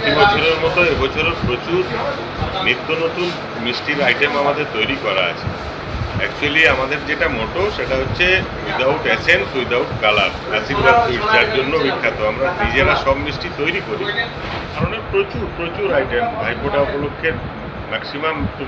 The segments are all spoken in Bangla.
প্রতি বছরের মতো এবছরও প্রচুর নিত্য নতুন মিষ্টির আইটেম আমাদের তৈরি করা আছে। অ্যাকচুয়ালি আমাদের যেটা মোটো সেটা হচ্ছে উইদাউট এসেন্স, উইদাউট কালার, আশীর্বাদ সুইট, যার জন্য বিখ্যাত। আমরা নিজেরা সব মিষ্টি তৈরি করি, কারণ প্রচুর প্রচুর আইটেম ভাইফোঁটা উপলক্ষে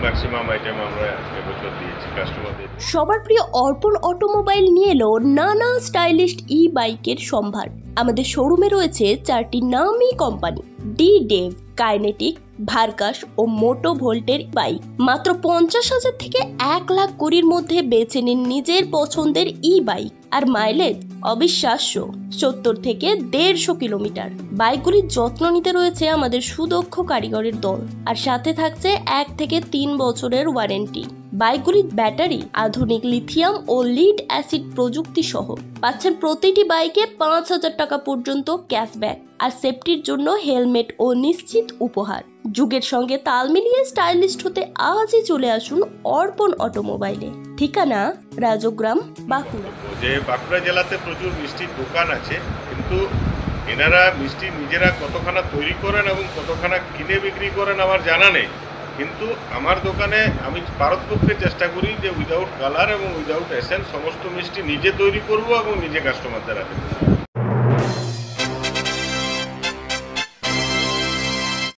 ম্যাক্সিমাম আইটেম আমরা এবছর দিয়েছি কাস্টমারদের। সবার প্রিয় অর্পণ অটোমোবাইল নিয়ে এলো নানা স্টাইলিশ ই বাইকের সম্ভার। আমাদের শোরুমে রয়েছে 4টি নামি কোম্পানি, ডি-ডেভ, কাইনেটিক, ভার্কাস ও মোটো ভোল্টের বাইক। মাত্র 50,000 থেকে 1,20,000 মধ্যে বেছে নিন নিজের পছন্দের ই বাইক, আর মাইলেজ অবিশ্বাস্য 70 থেকে 150 কিলোমিটার। বাইকগুলির যত্ন নিতে রয়েছে আমাদের সুদক্ষ কারিগরের দল, আর সাথে থাকছে 1 থেকে 3 বছরের ওয়ারেন্টি। বাইকগুলির ব্যাটারি আধুনিক লিথিয়াম ও লিড অ্যাসিড প্রযুক্তি সহ। পাচ্ছেন প্রতিটি বাইকে 5,000 টাকা পর্যন্ত ক্যাশব্যাক, আর সেফটির জন্য হেলমেট ও নিশ্চিত উপহার। যুগের সঙ্গে তাল মিলিয়ে স্টাইলিস্ট হতে আজই চলে আসুন অর্পণ অটোমোবাইলে। ঠিকানা রাজগ্রাম, বাঁকুড়া। যে বাঁকুড়া জেলাতে প্রচুর মিষ্টির দোকান আছে, কিন্তু এনারা মিষ্টি নিজেরা কতখানা তৈরি করেন এবং কতখানা কিনে বিক্রি করেন আমার জানা নেই। কিন্তু আমার দোকানে আমি পারতপক্ষে চেষ্টা করি যে উইদাউট কালার এবং উইদাউট এসেন্স সমস্ত মিষ্টি নিজে তৈরি করব এবং নিজে কাস্টমারদের হাতে দেব।